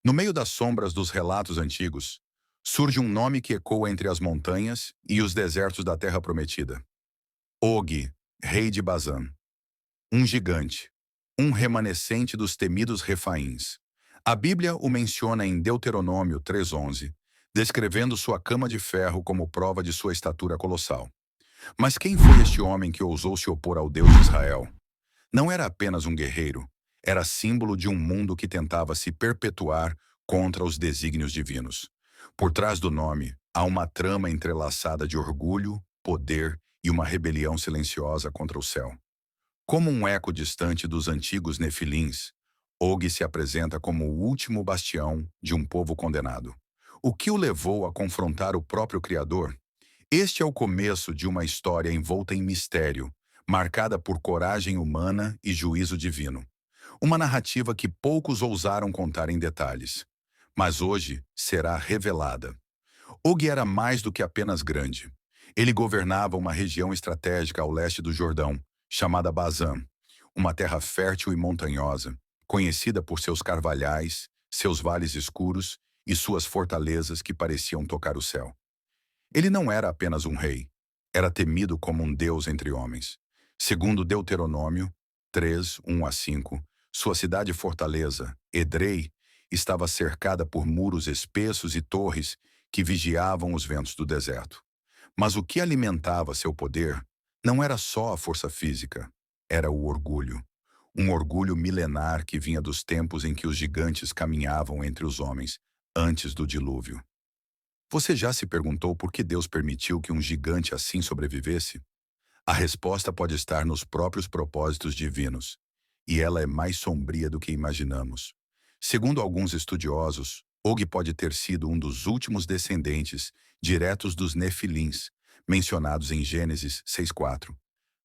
No meio das sombras dos relatos antigos, surge um nome que ecoa entre as montanhas e os desertos da Terra Prometida. Og, rei de Bazã. Um gigante. Um remanescente dos temidos Refaíns. A Bíblia o menciona em Deuteronômio 3:11, descrevendo sua cama de ferro como prova de sua estatura colossal. Mas quem foi este homem que ousou se opor ao Deus de Israel? Não era apenas um guerreiro, era símbolo de um mundo que tentava se perpetuar contra os desígnios divinos. Por trás do nome, há uma trama entrelaçada de orgulho, poder e uma rebelião silenciosa contra o céu. Como um eco distante dos antigos Nefilins, Og se apresenta como o último bastião de um povo condenado. O que o levou a confrontar o próprio Criador? Este é o começo de uma história envolta em mistério, marcada por coragem humana e juízo divino. Uma narrativa que poucos ousaram contar em detalhes, mas hoje será revelada. Og era mais do que apenas grande. Ele governava uma região estratégica ao leste do Jordão, chamada Bazã, uma terra fértil e montanhosa, conhecida por seus carvalhais, seus vales escuros e suas fortalezas que pareciam tocar o céu. Ele não era apenas um rei, era temido como um deus entre homens. Segundo Deuteronômio 3, 1 a 5, sua cidade-fortaleza, Edrei, estava cercada por muros espessos e torres que vigiavam os ventos do deserto. Mas o que alimentava seu poder não era só a força física, era o orgulho. Um orgulho milenar que vinha dos tempos em que os gigantes caminhavam entre os homens, antes do dilúvio. Você já se perguntou por que Deus permitiu que um gigante assim sobrevivesse? A resposta pode estar nos próprios propósitos divinos, e ela é mais sombria do que imaginamos. Segundo alguns estudiosos, Og pode ter sido um dos últimos descendentes diretos dos Nefilins, mencionados em Gênesis 6:4.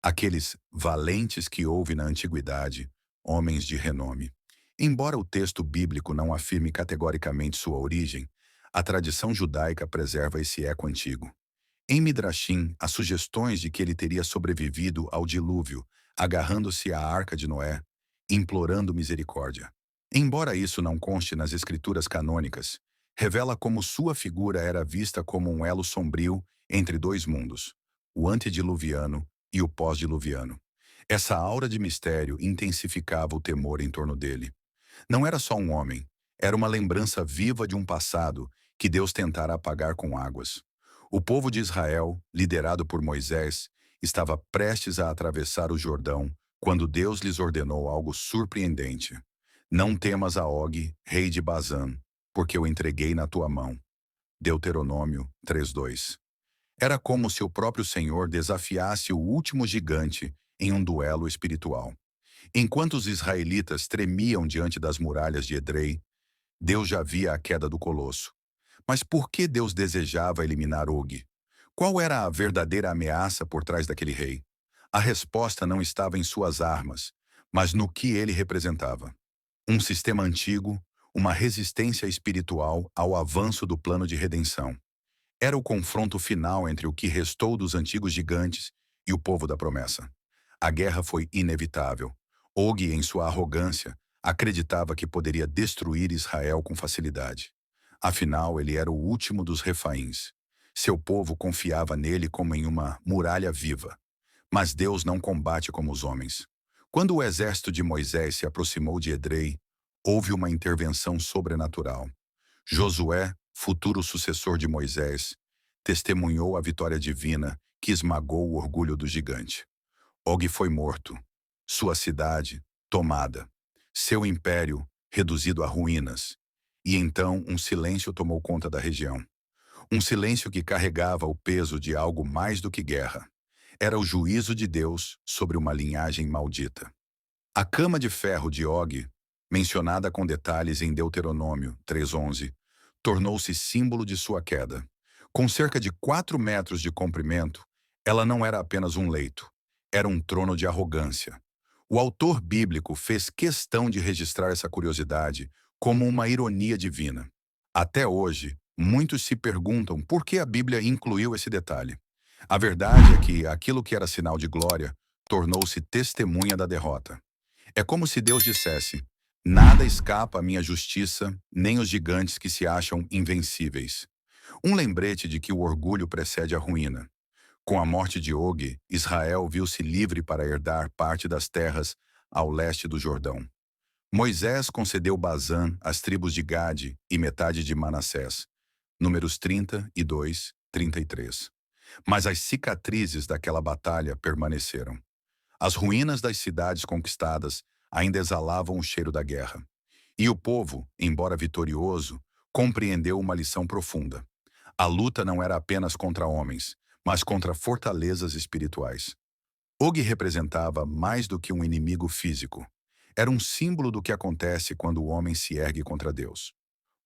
Aqueles valentes que houve na antiguidade, homens de renome. Embora o texto bíblico não afirme categoricamente sua origem, a tradição judaica preserva esse eco antigo. Em Midrashim, há sugestões de que ele teria sobrevivido ao dilúvio, agarrando-se à arca de Noé, implorando misericórdia. Embora isso não conste nas escrituras canônicas, revela como sua figura era vista como um elo sombrio entre dois mundos, o antediluviano e o pós-diluviano. Essa aura de mistério intensificava o temor em torno dele. Não era só um homem, era uma lembrança viva de um passado que Deus tentara apagar com águas. O povo de Israel, liderado por Moisés, estava prestes a atravessar o Jordão quando Deus lhes ordenou algo surpreendente. Não temas a Og, rei de Bazã, porque eu entreguei na tua mão. Deuteronômio 3:2. Era como se o próprio Senhor desafiasse o último gigante em um duelo espiritual. Enquanto os israelitas tremiam diante das muralhas de Edrei, Deus já via a queda do colosso. Mas por que Deus desejava eliminar Og? Qual era a verdadeira ameaça por trás daquele rei? A resposta não estava em suas armas, mas no que ele representava. Um sistema antigo, uma resistência espiritual ao avanço do plano de redenção. Era o confronto final entre o que restou dos antigos gigantes e o povo da promessa. A guerra foi inevitável. Og, em sua arrogância, acreditava que poderia destruir Israel com facilidade. Afinal, ele era o último dos Refaíns. Seu povo confiava nele como em uma muralha viva. Mas Deus não combate como os homens. Quando o exército de Moisés se aproximou de Edrei, houve uma intervenção sobrenatural. Josué, futuro sucessor de Moisés, testemunhou a vitória divina que esmagou o orgulho do gigante. Og foi morto, sua cidade tomada, seu império reduzido a ruínas. E então um silêncio tomou conta da região. Um silêncio que carregava o peso de algo mais do que guerra. Era o juízo de Deus sobre uma linhagem maldita. A cama de ferro de Og, mencionada com detalhes em Deuteronômio 3:11, tornou-se símbolo de sua queda. Com cerca de 4 metros de comprimento, ela não era apenas um leito, era um trono de arrogância. O autor bíblico fez questão de registrar essa curiosidade como uma ironia divina. Até hoje, muitos se perguntam por que a Bíblia incluiu esse detalhe. A verdade é que aquilo que era sinal de glória tornou-se testemunha da derrota. É como se Deus dissesse: Nada escapa à minha justiça, nem os gigantes que se acham invencíveis. Um lembrete de que o orgulho precede a ruína. Com a morte de Og, Israel viu-se livre para herdar parte das terras ao leste do Jordão. Moisés concedeu Bazã às tribos de Gade e metade de Manassés. Números 32, 33. Mas as cicatrizes daquela batalha permaneceram. As ruínas das cidades conquistadas ainda exalavam o cheiro da guerra. E o povo, embora vitorioso, compreendeu uma lição profunda. A luta não era apenas contra homens, mas contra fortalezas espirituais. Og representava mais do que um inimigo físico. Era um símbolo do que acontece quando o homem se ergue contra Deus.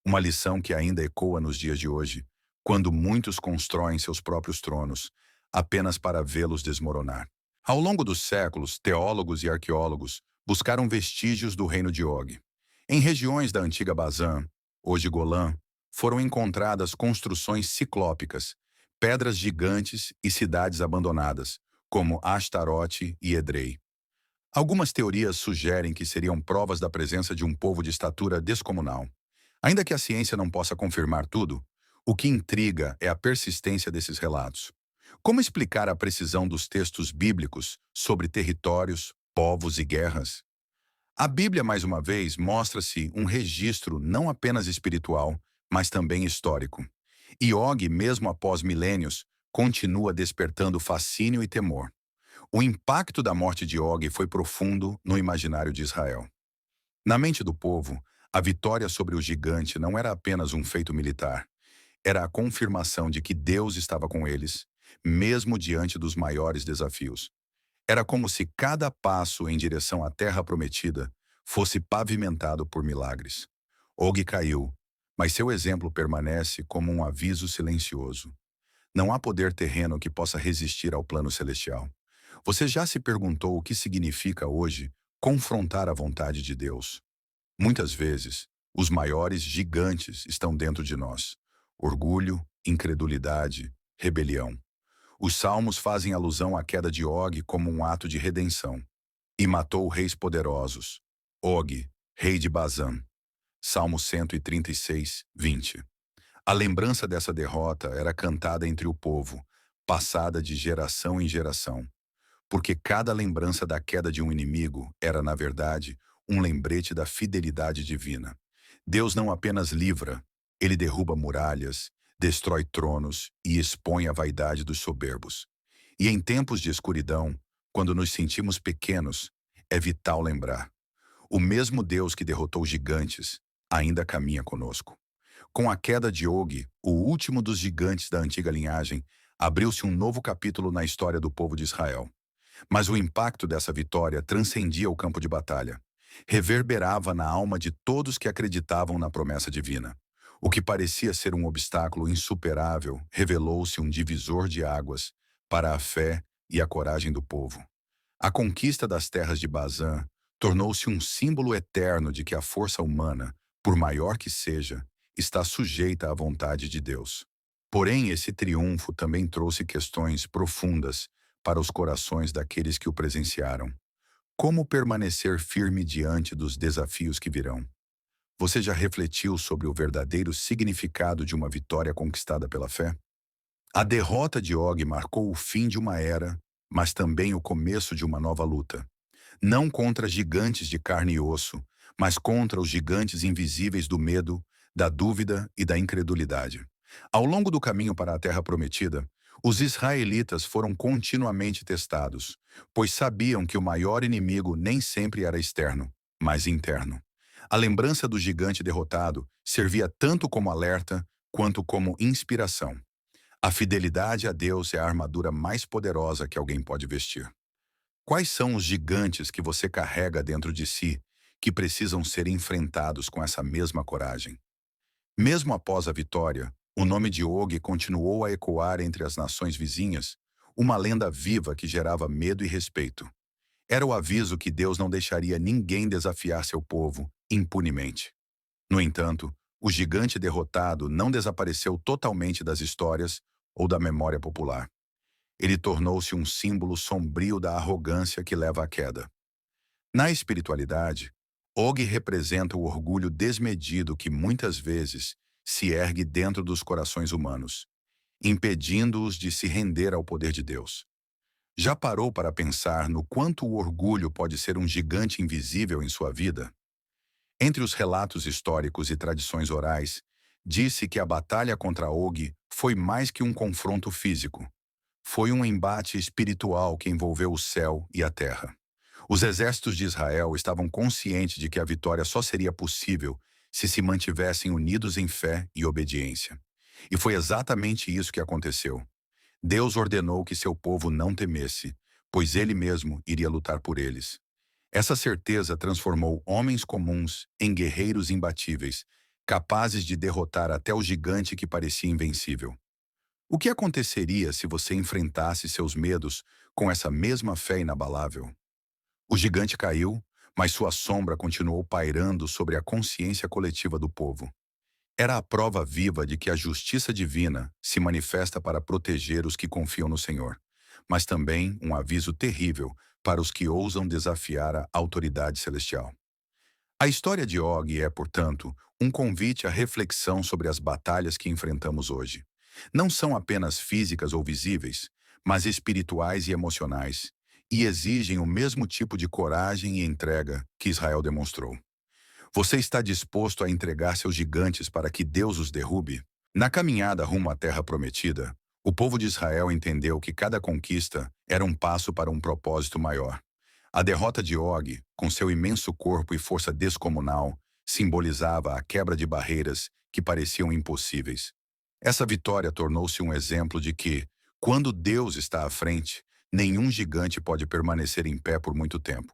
Uma lição que ainda ecoa nos dias de hoje, quando muitos constroem seus próprios tronos, apenas para vê-los desmoronar. Ao longo dos séculos, teólogos e arqueólogos buscaram vestígios do reino de Og. Em regiões da antiga Bazã, hoje Golã, foram encontradas construções ciclópicas, pedras gigantes e cidades abandonadas, como Ashtarote e Edrei. Algumas teorias sugerem que seriam provas da presença de um povo de estatura descomunal. Ainda que a ciência não possa confirmar tudo, o que intriga é a persistência desses relatos. Como explicar a precisão dos textos bíblicos sobre territórios, povos e guerras? A Bíblia, mais uma vez, mostra-se um registro não apenas espiritual, mas também histórico. E Og, mesmo após milênios, continua despertando fascínio e temor. O impacto da morte de Og foi profundo no imaginário de Israel. Na mente do povo, a vitória sobre o gigante não era apenas um feito militar. Era a confirmação de que Deus estava com eles, mesmo diante dos maiores desafios. Era como se cada passo em direção à terra prometida fosse pavimentado por milagres. Og caiu, mas seu exemplo permanece como um aviso silencioso. Não há poder terreno que possa resistir ao plano celestial. Você já se perguntou o que significa hoje confrontar a vontade de Deus? Muitas vezes, os maiores gigantes estão dentro de nós. Orgulho, incredulidade, rebelião. Os salmos fazem alusão à queda de Og como um ato de redenção. E matou reis poderosos. Og, rei de Bazã. Salmo 136, 20. A lembrança dessa derrota era cantada entre o povo, passada de geração em geração. Porque cada lembrança da queda de um inimigo era, na verdade, um lembrete da fidelidade divina. Deus não apenas livra, ele derruba muralhas, destrói tronos e expõe a vaidade dos soberbos. E em tempos de escuridão, quando nos sentimos pequenos, é vital lembrar: o mesmo Deus que derrotou gigantes ainda caminha conosco. Com a queda de Og, o último dos gigantes da antiga linhagem, abriu-se um novo capítulo na história do povo de Israel. Mas o impacto dessa vitória transcendia o campo de batalha. Reverberava na alma de todos que acreditavam na promessa divina. O que parecia ser um obstáculo insuperável revelou-se um divisor de águas para a fé e a coragem do povo. A conquista das terras de Bazã tornou-se um símbolo eterno de que a força humana, por maior que seja, está sujeita à vontade de Deus. Porém, esse triunfo também trouxe questões profundas para os corações daqueles que o presenciaram. Como permanecer firme diante dos desafios que virão? Você já refletiu sobre o verdadeiro significado de uma vitória conquistada pela fé? A derrota de Og marcou o fim de uma era, mas também o começo de uma nova luta. Não contra gigantes de carne e osso, mas contra os gigantes invisíveis do medo, da dúvida e da incredulidade. Ao longo do caminho para a Terra Prometida, os israelitas foram continuamente testados, pois sabiam que o maior inimigo nem sempre era externo, mas interno. A lembrança do gigante derrotado servia tanto como alerta quanto como inspiração. A fidelidade a Deus é a armadura mais poderosa que alguém pode vestir. Quais são os gigantes que você carrega dentro de si que precisam ser enfrentados com essa mesma coragem? Mesmo após a vitória, o nome de Og continuou a ecoar entre as nações vizinhas, uma lenda viva que gerava medo e respeito. Era o aviso que Deus não deixaria ninguém desafiar seu povo impunemente. No entanto, o gigante derrotado não desapareceu totalmente das histórias ou da memória popular. Ele tornou-se um símbolo sombrio da arrogância que leva à queda. Na espiritualidade, Og representa o orgulho desmedido que muitas vezes se ergue dentro dos corações humanos, impedindo-os de se render ao poder de Deus. Já parou para pensar no quanto o orgulho pode ser um gigante invisível em sua vida? Entre os relatos históricos e tradições orais, disse que a batalha contra Og foi mais que um confronto físico. Foi um embate espiritual que envolveu o céu e a terra. Os exércitos de Israel estavam conscientes de que a vitória só seria possível se mantivessem unidos em fé e obediência. E foi exatamente isso que aconteceu. Deus ordenou que seu povo não temesse, pois ele mesmo iria lutar por eles. Essa certeza transformou homens comuns em guerreiros imbatíveis, capazes de derrotar até o gigante que parecia invencível. O que aconteceria se você enfrentasse seus medos com essa mesma fé inabalável? O gigante caiu, mas sua sombra continuou pairando sobre a consciência coletiva do povo. Era a prova viva de que a justiça divina se manifesta para proteger os que confiam no Senhor, mas também um aviso terrível para os que ousam desafiar a autoridade celestial. A história de Og é, portanto, um convite à reflexão sobre as batalhas que enfrentamos hoje. Não são apenas físicas ou visíveis, mas espirituais e emocionais, e exigem o mesmo tipo de coragem e entrega que Israel demonstrou. Você está disposto a entregar seus gigantes para que Deus os derrube? Na caminhada rumo à Terra Prometida, o povo de Israel entendeu que cada conquista era um passo para um propósito maior. A derrota de Og, com seu imenso corpo e força descomunal, simbolizava a quebra de barreiras que pareciam impossíveis. Essa vitória tornou-se um exemplo de que, quando Deus está à frente, nenhum gigante pode permanecer em pé por muito tempo.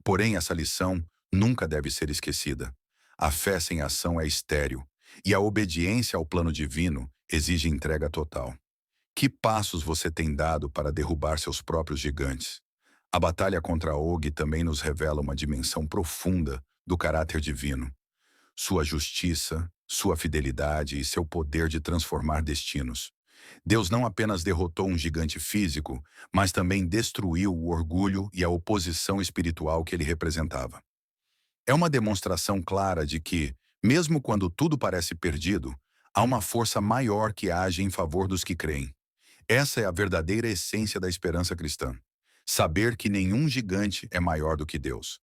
Porém, essa lição nunca deve ser esquecida. A fé sem ação é estéril, e a obediência ao plano divino exige entrega total. Que passos você tem dado para derrubar seus próprios gigantes? A batalha contra Og também nos revela uma dimensão profunda do caráter divino. Sua justiça, sua fidelidade e seu poder de transformar destinos. Deus não apenas derrotou um gigante físico, mas também destruiu o orgulho e a oposição espiritual que ele representava. É uma demonstração clara de que, mesmo quando tudo parece perdido, há uma força maior que age em favor dos que creem. Essa é a verdadeira essência da esperança cristã. Saber que nenhum gigante é maior do que Deus.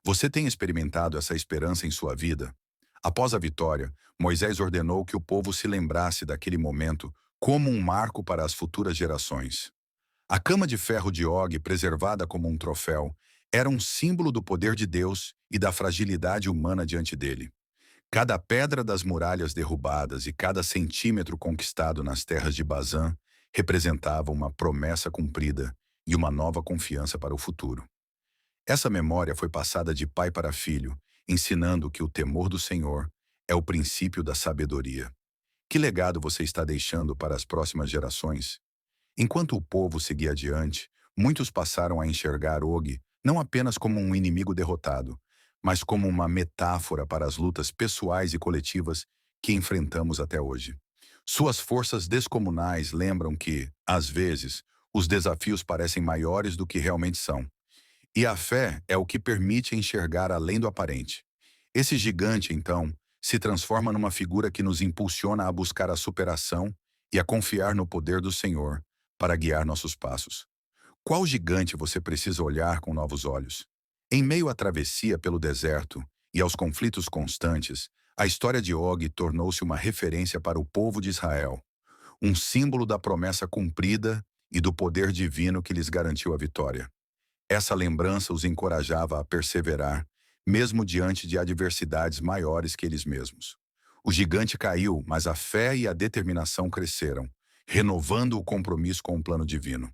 Você tem experimentado essa esperança em sua vida? Após a vitória, Moisés ordenou que o povo se lembrasse daquele momento como um marco para as futuras gerações. A cama de ferro de Og, preservada como um troféu, era um símbolo do poder de Deus e da fragilidade humana diante dele. Cada pedra das muralhas derrubadas e cada centímetro conquistado nas terras de Bazã representava uma promessa cumprida e uma nova confiança para o futuro. Essa memória foi passada de pai para filho, ensinando que o temor do Senhor é o princípio da sabedoria. Que legado você está deixando para as próximas gerações? Enquanto o povo seguia adiante, muitos passaram a enxergar Og não apenas como um inimigo derrotado, mas como uma metáfora para as lutas pessoais e coletivas que enfrentamos até hoje. Suas forças descomunais lembram que, às vezes, os desafios parecem maiores do que realmente são. E a fé é o que permite enxergar além do aparente. Esse gigante, então, se transforma numa figura que nos impulsiona a buscar a superação e a confiar no poder do Senhor para guiar nossos passos. Qual gigante você precisa olhar com novos olhos? Em meio à travessia pelo deserto e aos conflitos constantes, a história de Og tornou-se uma referência para o povo de Israel, um símbolo da promessa cumprida e do poder divino que lhes garantiu a vitória. Essa lembrança os encorajava a perseverar, mesmo diante de adversidades maiores que eles mesmos. O gigante caiu, mas a fé e a determinação cresceram, renovando o compromisso com o plano divino.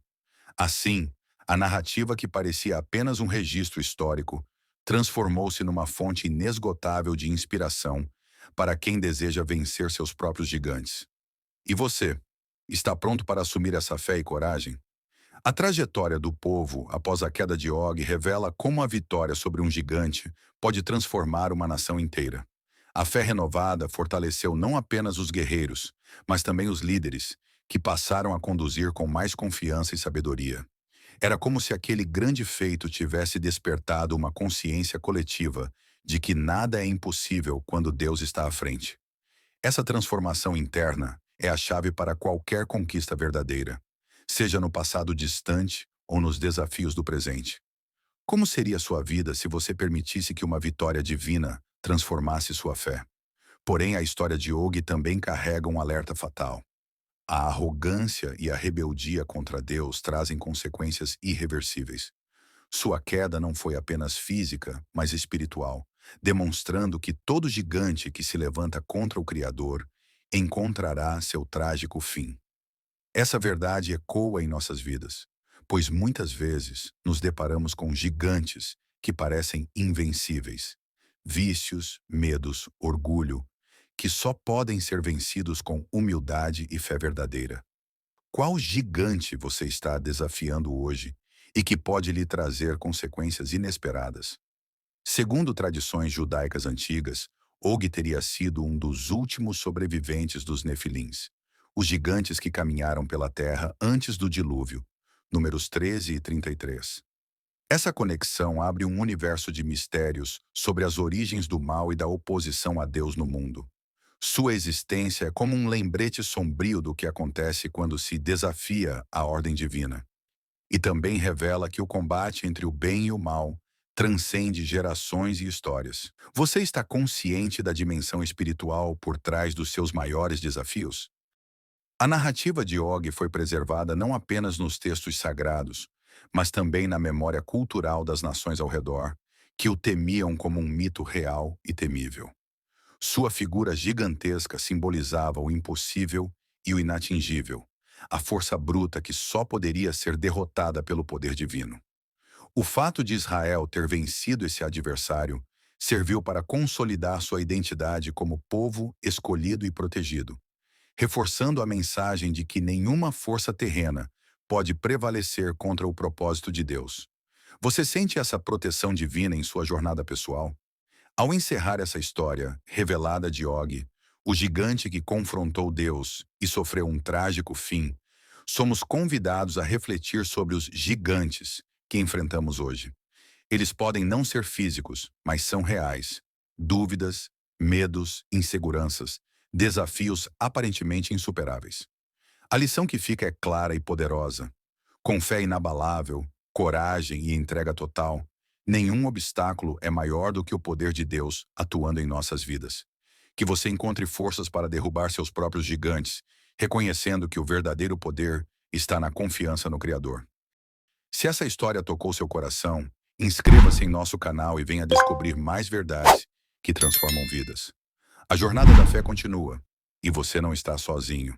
Assim, a narrativa que parecia apenas um registro histórico transformou-se numa fonte inesgotável de inspiração para quem deseja vencer seus próprios gigantes. E você, está pronto para assumir essa fé e coragem? A trajetória do povo após a queda de Og revela como a vitória sobre um gigante pode transformar uma nação inteira. A fé renovada fortaleceu não apenas os guerreiros, mas também os líderes, que passaram a conduzir com mais confiança e sabedoria. Era como se aquele grande feito tivesse despertado uma consciência coletiva de que nada é impossível quando Deus está à frente. Essa transformação interna é a chave para qualquer conquista verdadeira, seja no passado distante ou nos desafios do presente. Como seria sua vida se você permitisse que uma vitória divina transformasse sua fé? Porém, a história de Og também carrega um alerta fatal. A arrogância e a rebeldia contra Deus trazem consequências irreversíveis. Sua queda não foi apenas física, mas espiritual, demonstrando que todo gigante que se levanta contra o Criador encontrará seu trágico fim. Essa verdade ecoa em nossas vidas, pois muitas vezes nos deparamos com gigantes que parecem invencíveis. Vícios, medos, orgulho, que só podem ser vencidos com humildade e fé verdadeira. Qual gigante você está desafiando hoje e que pode lhe trazer consequências inesperadas? Segundo tradições judaicas antigas, Og teria sido um dos últimos sobreviventes dos Nefilins, os gigantes que caminharam pela terra antes do dilúvio, números 13 e 33. Essa conexão abre um universo de mistérios sobre as origens do mal e da oposição a Deus no mundo. Sua existência é como um lembrete sombrio do que acontece quando se desafia a ordem divina. E também revela que o combate entre o bem e o mal transcende gerações e histórias. Você está consciente da dimensão espiritual por trás dos seus maiores desafios? A narrativa de Og foi preservada não apenas nos textos sagrados, mas também na memória cultural das nações ao redor, que o temiam como um mito real e temível. Sua figura gigantesca simbolizava o impossível e o inatingível, a força bruta que só poderia ser derrotada pelo poder divino. O fato de Israel ter vencido esse adversário serviu para consolidar sua identidade como povo escolhido e protegido, reforçando a mensagem de que nenhuma força terrena pode prevalecer contra o propósito de Deus. Você sente essa proteção divina em sua jornada pessoal? Ao encerrar essa história revelada de Og, o gigante que confrontou Deus e sofreu um trágico fim, somos convidados a refletir sobre os gigantes que enfrentamos hoje. Eles podem não ser físicos, mas são reais. Dúvidas, medos, inseguranças, desafios aparentemente insuperáveis. A lição que fica é clara e poderosa. Com fé inabalável, coragem e entrega total, nenhum obstáculo é maior do que o poder de Deus atuando em nossas vidas. Que você encontre forças para derrubar seus próprios gigantes, reconhecendo que o verdadeiro poder está na confiança no Criador. Se essa história tocou seu coração, inscreva-se em nosso canal e venha descobrir mais verdades que transformam vidas. A jornada da fé continua, e você não está sozinho.